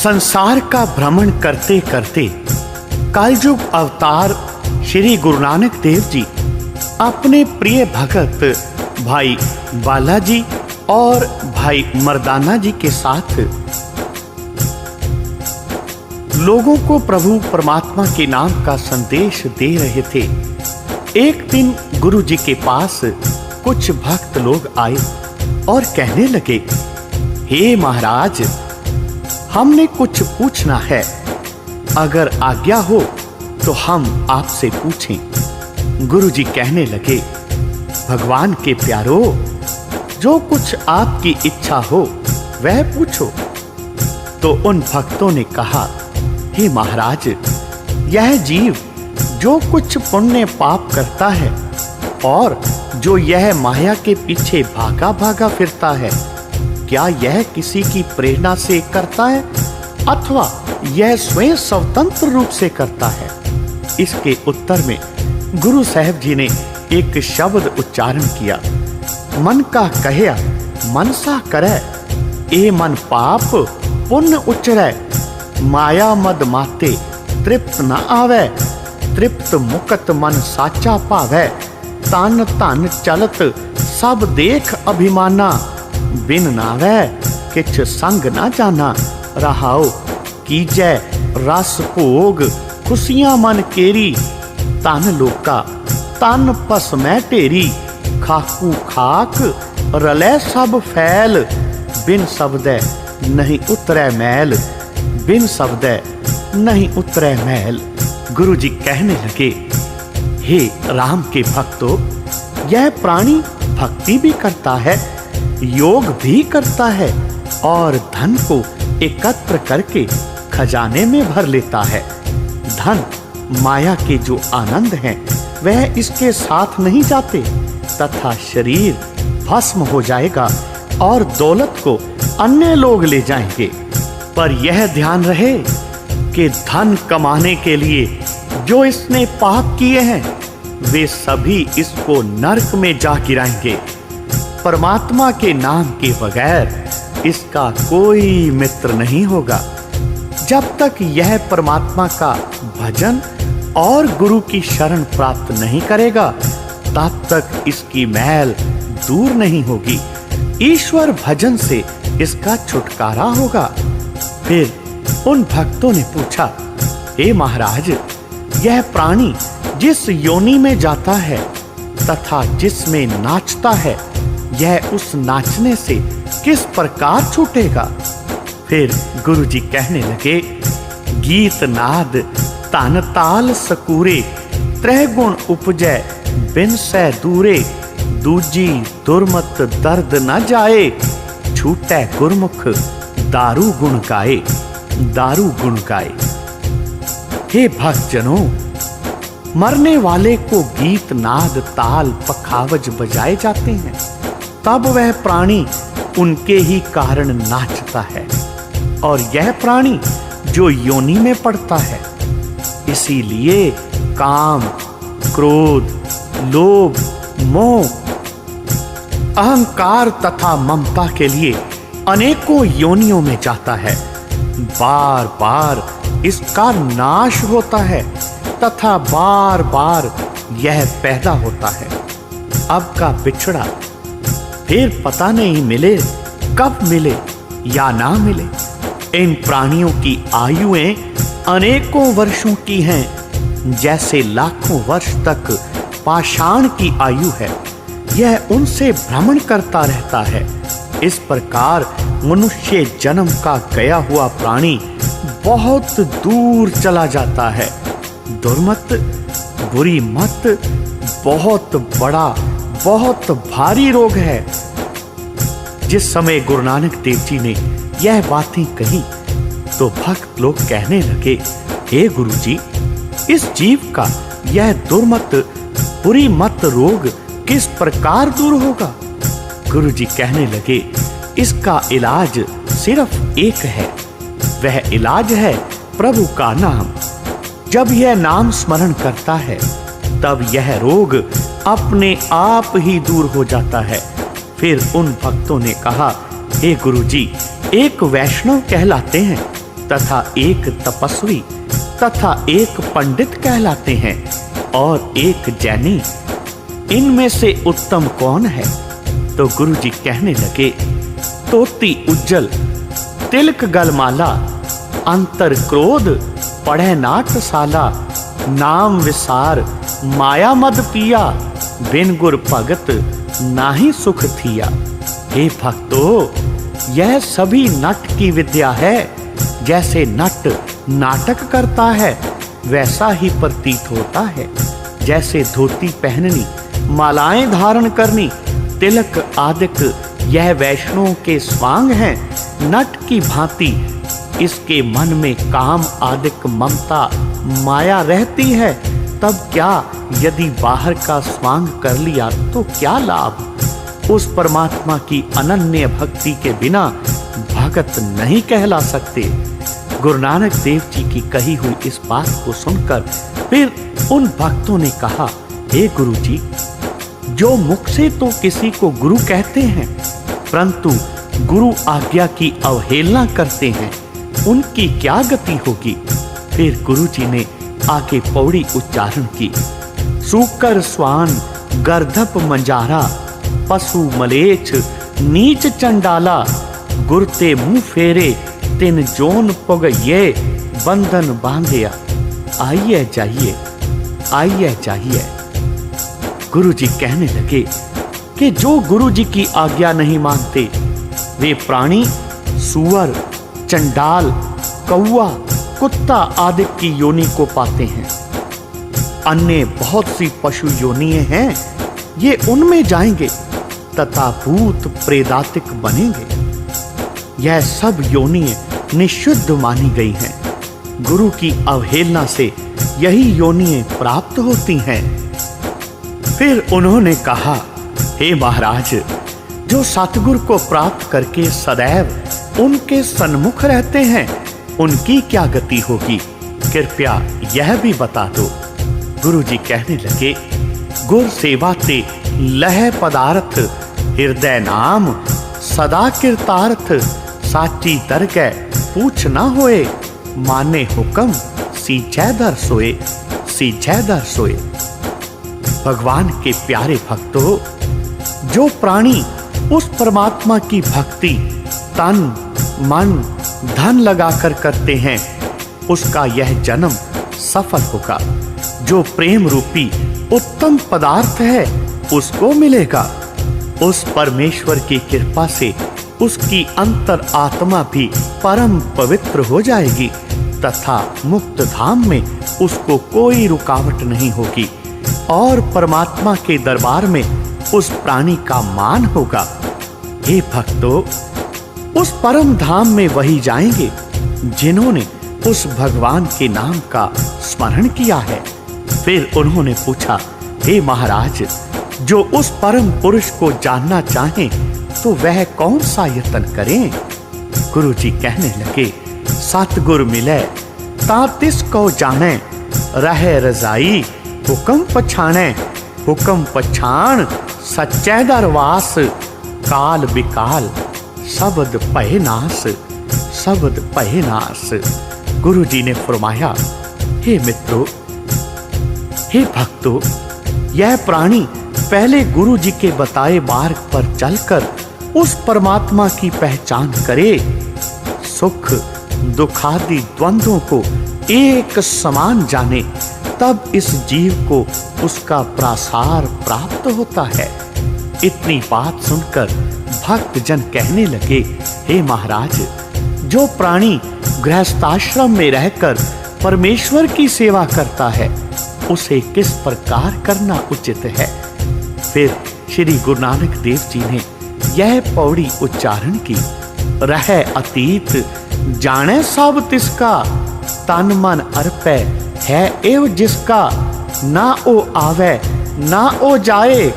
संसार का भ्रमण करते करते कलयुग अवतार श्री गुरु नानक देव जी अपने प्रिय भगत भाई बालाजी और भाई मर्दाना जी के साथ लोगों को प्रभु परमात्मा के नाम का संदेश दे रहे थे। एक दिन गुरु जी के पास कुछ भक्त लोग आए और कहने लगे, हे महाराज, हमने कुछ पूछना है, अगर आज्ञा हो तो हम आपसे पूछें। गुरु जी कहने लगे, भगवान के प्यारो, जो कुछ आपकी इच्छा हो वह पूछो। तो उन भक्तों ने कहा, हे महाराज, यह जीव जो कुछ पुण्य पाप करता है और जो यह माया के पीछे भागा भागा फिरता है, क्या यह किसी की प्रेरणा से करता है अथवा यह स्वयं स्वतंत्र रूप से करता है? इसके उत्तर में गुरु साहब जी ने एक शब्द उच्चारण किया, मन का कहया मनसा करे, ए मन पाप पुण्य उचरै, माया मद माते तृप्त न आवे, तृप्त मुकत मन साचा पावे, तन धन चलत सब देख अभिमाना, बिन नावै किछ संग ना जाना, रहाओ कीजै रस भोग खुशियां मन केरी, तन लोका तन पसमै ढेरी, खाकू खाक रलै सब फैल, बिन सबदै नहीं उतरै मैल, बिन सबदै नहीं उतरै मैल। गुरु जी कहने लगे, हे राम के भक्तों, यह प्राणी भक्ति भी करता है, योग भी करता है और धन को एकत्र करके खजाने में भर लेता है। धन माया के जो आनंद हैं वह इसके साथ नहीं जाते तथा शरीर भस्म हो जाएगा और दौलत को अन्य लोग ले जाएंगे। पर यह ध्यान रहे कि धन कमाने के लिए जो इसने पाप किए हैं वे सभी इसको नरक में जा गिराएंगे। परमात्मा के नाम के बगैर इसका कोई मित्र नहीं होगा। जब तक यह परमात्मा का भजन और गुरु की शरण प्राप्त नहीं करेगा तब तक इसकी मैल दूर नहीं होगी। ईश्वर भजन से इसका छुटकारा होगा। फिर उन भक्तों ने पूछा, हे महाराज, यह प्राणी जिस योनि में जाता है तथा जिसमें नाचता है, यह उस नाचने से किस प्रकार छूटेगा? फिर गुरु जी कहने लगे, गीत नाद तन ताल सकूरे, त्रह गुण उपजै बिन सै दूरे, दूजी दुर्मत दर्द न जाए, छूटै गुरमुख दारू गुण गाए, दारू गुण गाए। हे भक्तजनों, मरने वाले को गीत नाद ताल पखावज बजाए जाते हैं, तब वह प्राणी उनके ही कारण नाचता है। और यह प्राणी जो योनि में पड़ता है, इसीलिए काम, क्रोध, लोभ, मोह, अहंकार तथा ममता के लिए अनेकों योनियों में जाता है। बार बार इसका नाश होता है तथा बार बार यह पैदा होता है। अब का बिछड़ा फिर पता नहीं मिले कब मिले या ना मिले। इन प्राणियों की आयुएं अनेकों वर्षों की हैं, जैसे लाखों वर्ष तक पाषाण की आयु है। यह उनसे भ्रमण करता रहता है। इस प्रकार मनुष्य जन्म का गया हुआ प्राणी बहुत दूर चला जाता है। दुर्मत, बुरी मत बहुत बड़ा, बहुत भारी रोग है। जिस समय गुरु नानक देव जी ने यह बातें कही तो भक्त लोग कहने लगे, हे गुरु जी, इस जीव का यह दुर्मत, बुरी मत रोग किस प्रकार दूर होगा? गुरु जी कहने लगे, इसका इलाज सिर्फ एक है। वह इलाज है प्रभु का नाम। जब यह नाम स्मरण करता है तब यह रोग अपने आप ही दूर हो जाता है। फिर उन भक्तों ने कहा, हे गुरु जी, एक वैष्णव कहलाते हैं तथा एक तपस्वी तथा एक पंडित कहलाते हैं और एक जैनी। इनमें से उत्तम कौन है? तो गुरुजी कहने लगे, तोती उज्जल, तिलक गलमाला, अंतर क्रोध, पढ़े नाट्यशाला, नाम विसार, माया मद पिया, बिन गुर भगत नाही सुख थिया। हे भक्तो, यह सभी नट की विद्या है। जैसे नट नाटक करता है वैसा ही प्रतीत होता है। जैसे धोती पहननी, मालाएं धारण करनी, तिलक आदिक यह वैष्णव के स्वांग हैं। नट की भांति इसके मन में काम आदिक ममता माया रहती है। तब क्या यदि बाहर का स्वांग कर लिया तो क्या लाभ? उस परमात्मा की अनन्य भक्ति के बिना भगत नहीं कहला सकते। गुरु नानक देव जी की कही हुई इस बात को सुनकर फिर उन भक्तों ने कहा, हे गुरु जी, जो मुख से तो किसी को गुरु कहते हैं परंतु गुरु आज्ञा की अवहेलना करते हैं, उनकी क्या गति होगी? फिर गुरु जी ने आगे पौड़ी उच्चारण की, सूकर स्वान गर्दभ मंजारा, पशु मलेच्छ नीच चंडाला, गुरते मुंह फेरे तिन जोन पुगये, बंधन बांधिया, आइए जाइए, आइए जाइए। गुरु जी कहने लगे कि जो गुरु जी की आज्ञा नहीं मानते वे प्राणी सुअर, चंडाल, कौवा, कुत्ता आदि की योनि को पाते हैं। अन्य बहुत सी पशु योनियां हैं, ये उनमें जाएंगे तथा भूत प्रेदातिक बनेंगे। यह सब योनियां निषिद्ध मानी गई हैं। गुरु की अवहेलना से यही योनियां प्राप्त होती हैं। फिर उन्होंने कहा, हे महाराज, जो सतगुरु को प्राप्त करके सदैव उनके सन्मुख रहते हैं उनकी क्या गति होगी? कृपया यह भी बता दो। गुरु जी कहने लगे, गुर सेवा ते लह पदार्थ, हृदय नाम सदा कृतार्थ, साची दरगह पूछ ना होए, माने हुक्म सींचे दर सोए, सींचे दर सोए। भगवान के प्यारे भक्तों, जो प्राणी उस परमात्मा की भक्ति तन मन धन लगाकर करते हैं उसका यह जन्म सफल होगा। जो प्रेम रूपी उत्तम पदार्थ है उसको मिलेगा। उस परमेश्वर की कृपा से उसकी अंतर आत्मा भी परम पवित्र हो जाएगी तथा मुक्त धाम में उसको कोई रुकावट नहीं होगी और परमात्मा के दरबार में उस प्राणी का मान होगा। हे भक्तों, उस परम धाम में वही जाएंगे जिन्होंने उस भगवान के नाम का स्मरण किया है। फिर उन्होंने पूछा, हे महाराज, जो उस परम पुरुष को जानना चाहें तो वह कौन सा यत्न करें? गुरु जी कहने लगे, सतगुर मिले ता तिस को जाने, रहे रजाई हुक्म पछाने, हुक्म पछान सच्चे दरवास, काल विकाल शब्द पहे नास, शब्द पहे नास। गुरु जी ने फरमाया, हे मित्रों, हे भक्तों, यह प्राणी पहले गुरु जी के बताए मार्ग पर चलकर उस परमात्मा की पहचान करे, सुख दुखादि द्वंद्वों को एक समान जाने, तब इस जीव को उसका प्रासार प्राप्त होता है। इतनी बात सुनकर भक्त जन कहने लगे, हे महाराज, जो प्राणी गृहस्थाश्रम में रहकर परमेश्वर की सेवा करता है उसे किस प्रकार करना उचित है? फिर श्री गुरु नानक देव जी ने यह पौड़ी उच्चारण की, रहे अतीत जाने सब तिसका, तन मन अर्पे है एव जिसका, ना ओ आवे ना ओ जाए,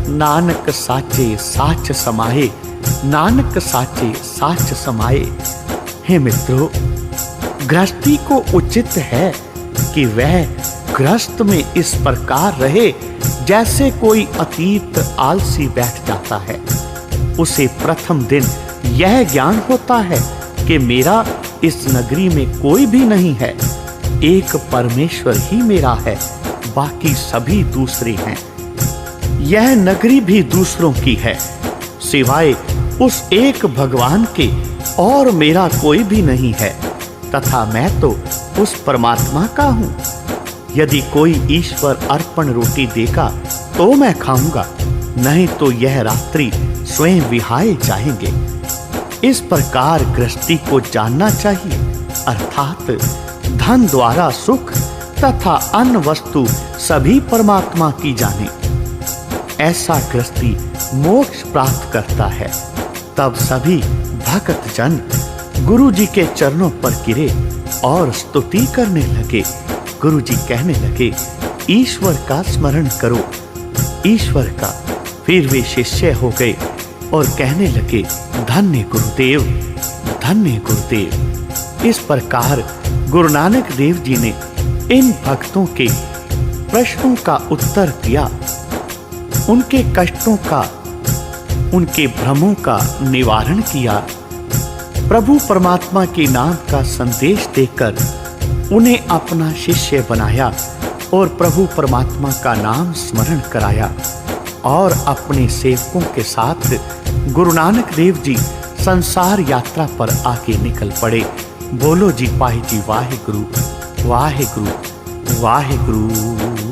नानक साचे साच समाये, नानक साचे साच समाये। हे मित्रों, गृहस्थी को उचित है कि वह गृहस्थ में इस प्रकार रहे जैसे कोई अतीत आलसी बैठ जाता है। उसे प्रथम दिन यह ज्ञान होता है कि मेरा इस नगरी में कोई भी नहीं है। एक परमेश्वर ही मेरा है, बाकी सभी दूसरे हैं। यह नगरी भी दूसरों की है, सिवाय उस एक भगवान के और मेरा कोई भी नहीं है, तथा मैं तो उस परमात्मा का हूं। यदि कोई ईश्वर अर्पण रोटी देगा तो मैं खाऊंगा, नहीं तो यह रात्रि स्वयं विहाय जाएंगे। इस प्रकार गृहस्थी को जानना चाहिए, अर्थात धन द्वारा सुख तथा अन्य वस्तु सभी परमात्मा की जाने। ऐसा गृहस्थी मोक्ष प्राप्त करता है। तब सभी भक्त जन गुरु जी के चरणों पर गिरे और स्तुति करने लगे। गुरु जी कहने लगे, ईश्वर का स्मरण करो, ईश्वर का। फिर वे शिष्य हो गए और कहने लगे, धन्य गुरुदेव, धन्य गुरुदेव। इस प्रकार गुरु नानक देव जी ने इन भक्तों के प्रश्नों का उत्तर दिया, उनके कष्टों का, उनके भ्रमों का निवारण किया। प्रभु परमात्मा के नाम का संदेश देकर उन्हें अपना शिष्य बनाया और प्रभु परमात्मा का नाम स्मरण कराया और अपने सेवकों के साथ गुरु नानक देव जी संसार यात्रा पर आगे निकल पड़े। बोलो जी पाहि जी वाहे गुरु, वाहे गुरु, वाहे गुरु।